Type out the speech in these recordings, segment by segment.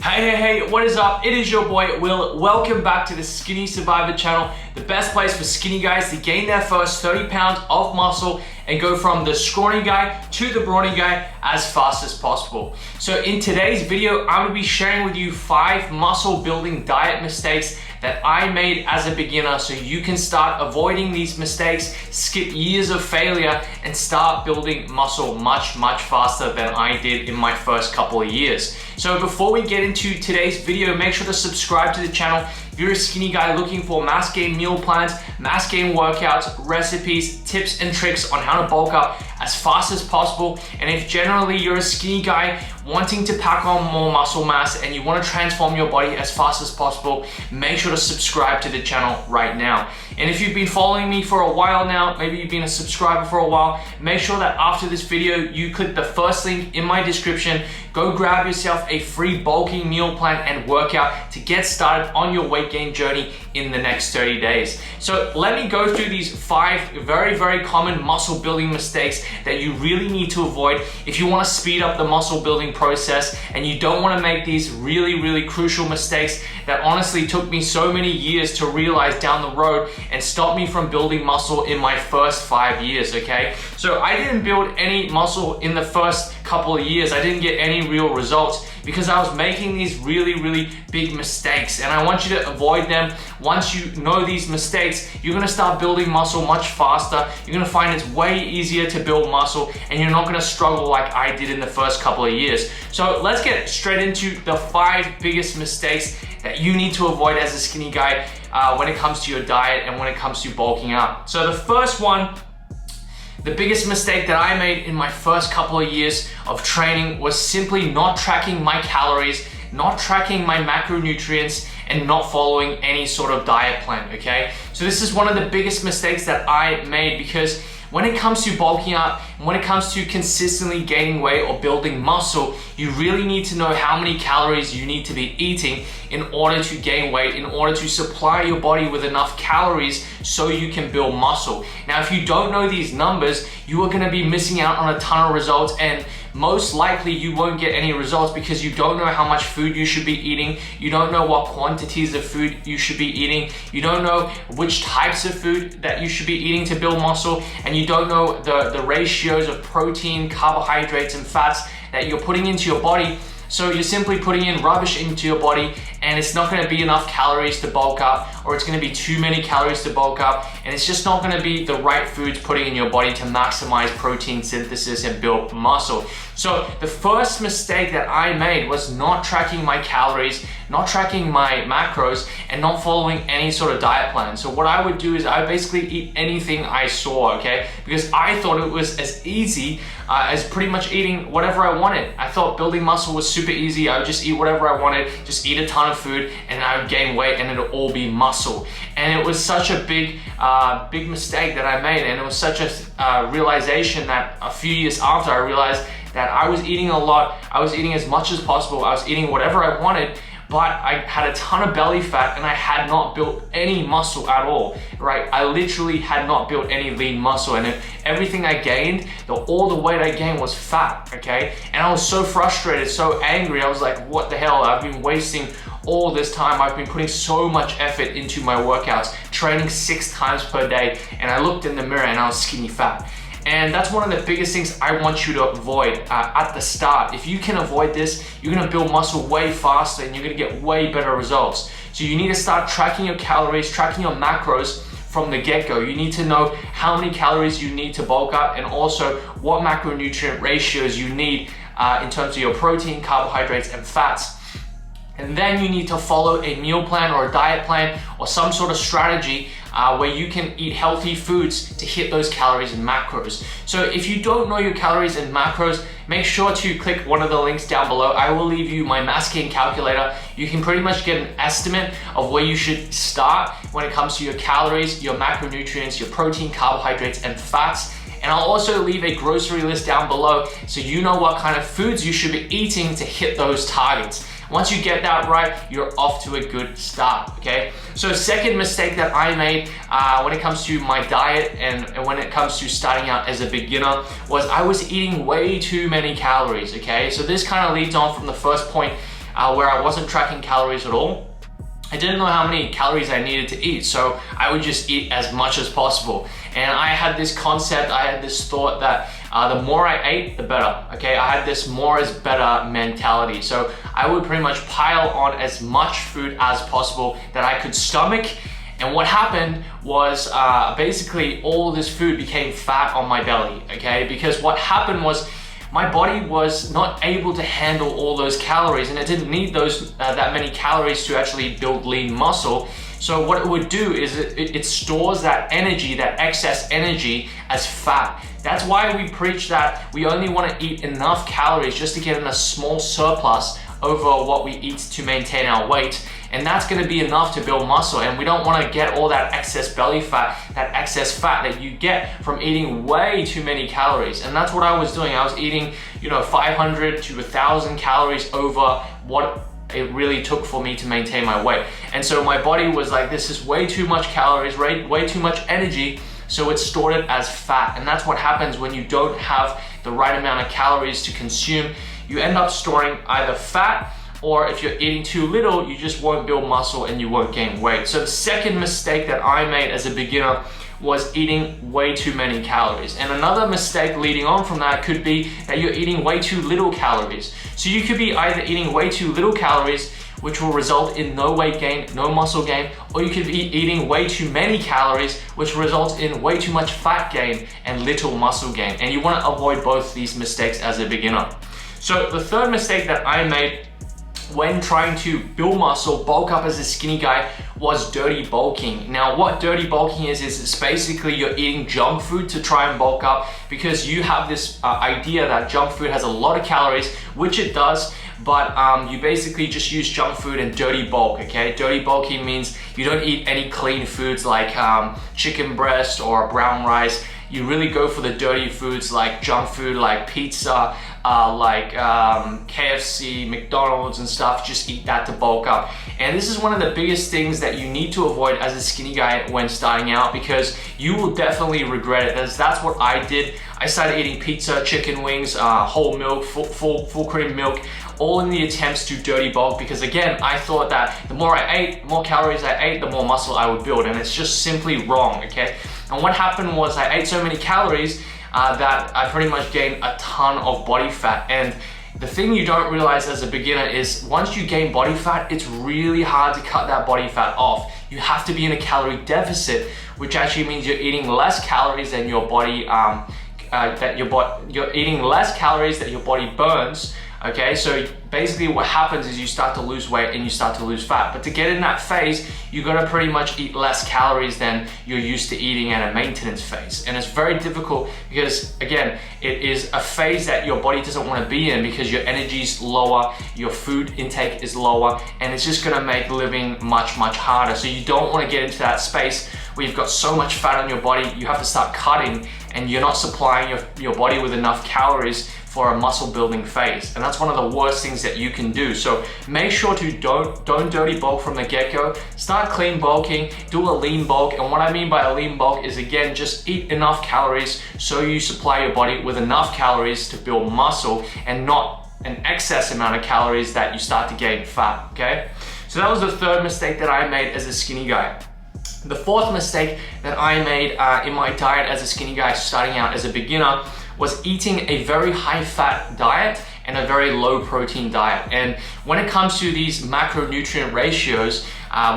Hey, what is up? It is your boy, Will. Welcome back to the Skinny Survivor channel, the best place for skinny guys to gain their first 30 pounds of muscle and go from the scrawny guy to the brawny guy as fast as possible. So in today's video, I'm gonna be sharing with you 5 muscle building diet mistakes that I made as a beginner so you can start avoiding these mistakes, skip years of failure, and start building muscle much faster than I did in my first couple of years. So before we get into today's video, make sure to subscribe to the channel. If you're a skinny guy looking for mass gain meal plans, mass gain workouts, recipes, tips and tricks on how to bulk up as fast as possible, and if generally you're a skinny guy wanting to pack on more muscle mass and you want to transform your body as fast as possible, make sure to subscribe to the channel right now. And if you've been following me for a while now, maybe you've been a subscriber for a while, make sure that after this video you click the first link in my description, go grab yourself a free bulking meal plan and workout to get started on your weight gain journey in the next 30 days. So let me go through these 5 very common muscle building mistakes that you really need to avoid if you want to speed up the muscle building process and you don't want to make these really crucial mistakes that honestly took me so many years to realize down the road and stopped me from building muscle in my first 5 years, okay? So I didn't build any muscle in the first couple of years. I didn't get any real results because I was making these really big mistakes, and I want you to avoid them. Once you know these mistakes, you're gonna start building muscle much faster. You're gonna find it's way easier to build muscle, and you're not gonna struggle like I did in the first couple of years. So let's get straight into the 5 biggest mistakes that you need to avoid as a skinny guy when it comes to your diet and when it comes to bulking up. So the first one, the biggest mistake that I made in my first couple of years of training was simply not tracking my calories, not tracking my macronutrients, and not following any sort of diet plan, okay? So this is one of the biggest mistakes that I made because when it comes to bulking up, when it comes to consistently gaining weight or building muscle, you really need to know how many calories you need to be eating in order to gain weight, in order to supply your body with enough calories so you can build muscle. Now, if you don't know these numbers, you are gonna be missing out on a ton of results, and most likely you won't get any results because you don't know how much food you should be eating, you don't know what quantities of food you should be eating, you don't know which types of food that you should be eating to build muscle, and you don't know the ratios of protein, carbohydrates, and fats that you're putting into your body. So you're simply putting in rubbish into your body, and it's not gonna be enough calories to bulk up, or it's gonna be too many calories to bulk up, and it's just not gonna be the right foods putting in your body to maximize protein synthesis and build muscle. So the first mistake that I made was not tracking my calories, not tracking my macros, and not following any sort of diet plan. So what I would do is I would basically eat anything I saw, okay? Because I thought it was as easy as pretty much eating whatever I wanted. I thought building muscle was super easy. I would just eat whatever I wanted, just eat a ton of food, and I would gain weight and it'll all be muscle. And it was such a big mistake that I made, and it was such a realization that a few years after I realized that I was eating a lot, I was eating as much as possible, I was eating whatever I wanted, but I had a ton of belly fat and I had not built any muscle at all, right? I literally had not built any lean muscle, and everything I gained, all the weight I gained was fat, okay? And I was so frustrated, so angry. I was like, what the hell? I've been wasting all this time. I've been putting so much effort into my workouts, training 6 times per day, and I looked in the mirror and I was skinny fat. And that's one of the biggest things I want you to avoid at the start. If you can avoid this, you're gonna build muscle way faster and you're gonna get way better results. So you need to start tracking your calories, tracking your macros from the get-go. You need to know how many calories you need to bulk up, and also what macronutrient ratios you need in terms of your protein, carbohydrates, and fats. And then you need to follow a meal plan or a diet plan or some sort of strategy where you can eat healthy foods to hit those calories and macros. So if you don't know your calories and macros, make sure to click one of the links down below. I will leave you my mass gain calculator. You can pretty much get an estimate of where you should start when it comes to your calories, your macronutrients, your protein, carbohydrates, and fats. And I'll also leave a grocery list down below so you know what kind of foods you should be eating to hit those targets. Once you get that right, you're off to a good start, okay? So second mistake that I made when it comes to my diet and when it comes to starting out as a beginner was I was eating way too many calories, okay? So this kind of leads on from the first point where I wasn't tracking calories at all, I didn't know how many calories I needed to eat, so I would just eat as much as possible. And I had this concept, I had this thought that the more I ate, the better, okay? I had this more is better mentality. So I would pretty much pile on as much food as possible that I could stomach. And what happened was basically all this food became fat on my belly, okay? Because what happened was my body was not able to handle all those calories, and it didn't need those that many calories to actually build lean muscle. So what it would do is it stores that energy, that excess energy, as fat. That's why we preach that we only want to eat enough calories just to get in a small surplus over what we eat to maintain our weight. And that's going to be enough to build muscle. And we don't want to get all that excess belly fat, that excess fat that you get from eating way too many calories. And that's what I was doing. I was eating, 500 to 1,000 calories over what it really took for me to maintain my weight. And so my body was like, this is way too much calories, way too much energy. So it stored it as fat. And that's what happens when you don't have the right amount of calories to consume. You end up storing either fat, or if you're eating too little, you just won't build muscle and you won't gain weight. So the second mistake that I made as a beginner was eating way too many calories. And another mistake leading on from that could be that you're eating way too little calories. So you could be either eating way too little calories, which will result in no weight gain, no muscle gain, or you could be eating way too many calories, which results in way too much fat gain and little muscle gain. And you want to avoid both these mistakes as a beginner. So the third mistake that I made when trying to build muscle, bulk up as a skinny guy, was dirty bulking. Now what dirty bulking is it's basically you're eating junk food to try and bulk up, because you have this idea that junk food has a lot of calories, which it does, but you basically just use junk food and dirty bulk, okay? Dirty bulking means you don't eat any clean foods like chicken breast or brown rice. You really go for the dirty foods like junk food, like pizza, like KFC, McDonald's and stuff. Just eat that to bulk up. And this is one of the biggest things that you need to avoid as a skinny guy when starting out, because you will definitely regret it. That's what I did. I started eating pizza, chicken wings, whole milk, full cream milk, all in the attempts to dirty bulk, because again, I thought that the more I ate, the more calories I ate, the more muscle I would build, and it's just simply wrong, okay? And what happened was I ate so many calories that I pretty much gained a ton of body fat. And the thing you don't realize as a beginner is once you gain body fat, it's really hard to cut that body fat off. You have to be in a calorie deficit, which actually means you're eating less calories than your body, you're eating less calories that your body burns. Okay, so basically what happens is you start to lose weight and you start to lose fat. But to get in that phase, you gotta pretty much eat less calories than you're used to eating at a maintenance phase. And it's very difficult because, again, it is a phase that your body doesn't wanna be in because your energy's lower, your food intake is lower, and it's just gonna make living much, much harder. So you don't wanna get into that space where you've got so much fat on your body, you have to start cutting and you're not supplying your body with enough calories for a muscle building phase. And that's one of the worst things that you can do. So make sure to don't dirty bulk from the get-go. Start clean bulking, do a lean bulk. And what I mean by a lean bulk is, again, just eat enough calories so you supply your body with enough calories to build muscle and not an excess amount of calories that you start to gain fat, okay? So that was the third mistake that I made as a skinny guy. The fourth mistake that I made in my diet as a skinny guy starting out as a beginner was eating a very high fat diet and a very low protein diet. And when it comes to these macronutrient ratios,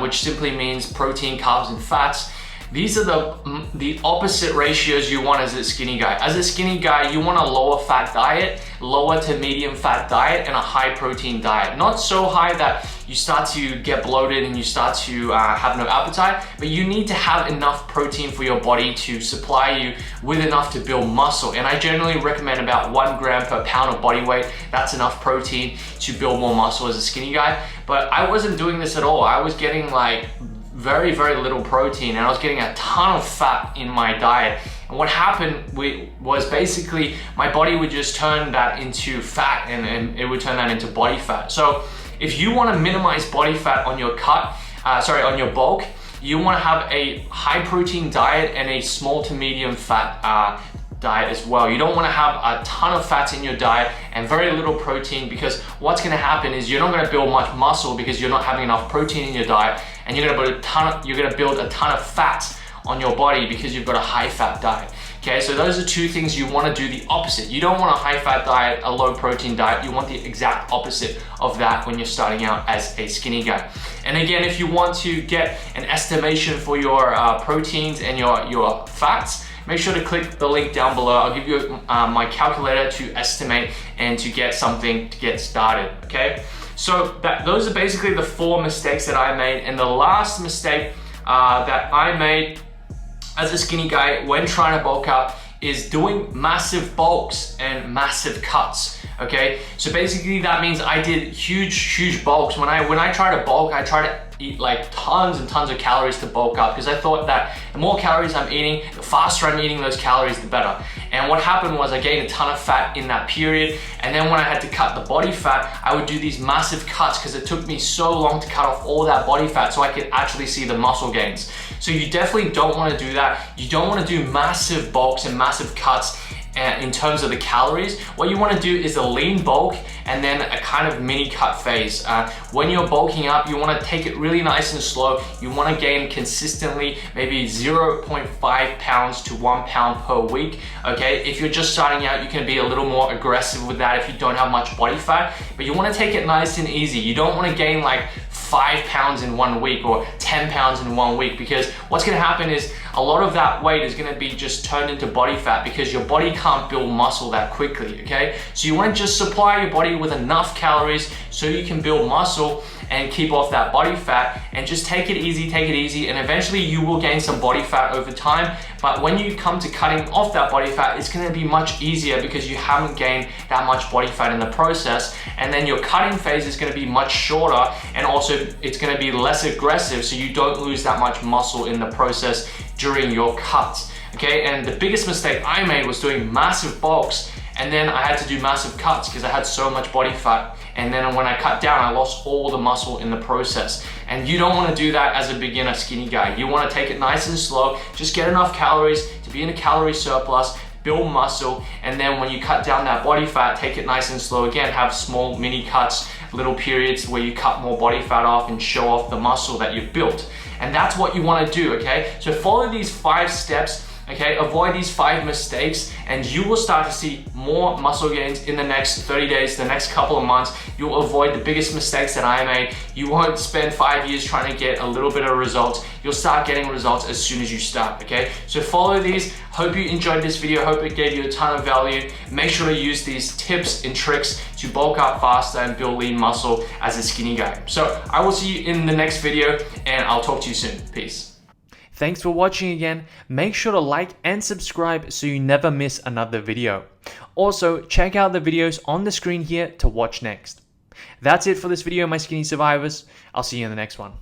which simply means protein, carbs, and fats, these are the opposite ratios you want as a skinny guy. As a skinny guy, you want a lower fat diet, lower to medium fat diet, and a high protein diet. Not so high that you start to get bloated and you start to have no appetite, but you need to have enough protein for your body to supply you with enough to build muscle. And I generally recommend about 1 gram per pound of body weight. That's enough protein to build more muscle as a skinny guy. But I wasn't doing this at all. I was getting like very, very little protein, and I was getting a ton of fat in my diet. And what happened was basically my body would just turn that into fat, and it would turn that into body fat. So if you want to minimize body fat on your on your bulk, you want to have a high protein diet and a small to medium fat diet as well. You don't want to have a ton of fats in your diet and very little protein, because what's going to happen is you're not going to build much muscle because you're not having enough protein in your diet, and you're going to build a ton of fat on your body because you've got a high fat diet. Okay, so those are two things you want to do the opposite. You don't want a high fat diet, a low protein diet. You want the exact opposite of that when you're starting out as a skinny guy. And again, if you want to get an estimation for your proteins and your fats, make sure to click the link down below. I'll give you my calculator to estimate and to get something to get started, okay? So those are basically the 4 mistakes that I made. And the last mistake that I made as a skinny guy when trying to bulk up is doing massive bulks and massive cuts. Okay, so basically that means I did huge bulks. When I try to bulk, I try to eat like tons and tons of calories to bulk up, because I thought that the more calories I'm eating, the faster I'm eating those calories, the better. And what happened was I gained a ton of fat in that period, and then when I had to cut the body fat, I would do these massive cuts because it took me so long to cut off all that body fat so I could actually see the muscle gains. So you definitely don't want to do that. You don't want to do massive bulks and massive cuts in terms of the calories. What you want to do is a lean bulk and then a kind of mini cut phase. When you're bulking up, you want to take it really nice and slow. You want to gain consistently maybe 0.5 pounds to 1 pound per week. Okay, if you're just starting out, you can be a little more aggressive with that if you don't have much body fat, but you want to take it nice and easy. You don't want to gain like 5 pounds in 1 week or 10 pounds in 1 week, because what's going to happen is a lot of that weight is going to be just turned into body fat because your body can't build muscle that quickly. Okay, so you want to just supply your body with enough calories so you can build muscle and keep off that body fat, and just take it easy, and eventually you will gain some body fat over time. But when you come to cutting off that body fat, it's going to be much easier because you haven't gained that much body fat in the process, and then your cutting phase is going to be much shorter, and also it's going to be less aggressive so you don't lose that much muscle in the process during your cuts. Okay, and the biggest mistake I made was doing massive bulks, and then I had to do massive cuts because I had so much body fat. And then when I cut down, I lost all the muscle in the process. And you don't want to do that as a beginner skinny guy. You want to take it nice and slow, just get enough calories to be in a calorie surplus, build muscle, and then when you cut down that body fat, take it nice and slow again, have small mini cuts, little periods where you cut more body fat off and show off the muscle that you've built. And that's what you want to do, okay? So follow these 5 steps. Okay, avoid these 5 mistakes, and you will start to see more muscle gains in the next 30 days, the next couple of months. You'll avoid the biggest mistakes that I made. You won't spend 5 years trying to get a little bit of results. You'll start getting results as soon as you start, okay? So follow these. Hope you enjoyed this video. Hope it gave you a ton of value. Make sure to use these tips and tricks to bulk up faster and build lean muscle as a skinny guy. So I will see you in the next video, and I'll talk to you soon. Peace. Thanks for watching again. Make sure to like and subscribe so you never miss another video. Also, check out the videos on the screen here to watch next. That's it for this video, my skinny survivors. I'll see you in the next one.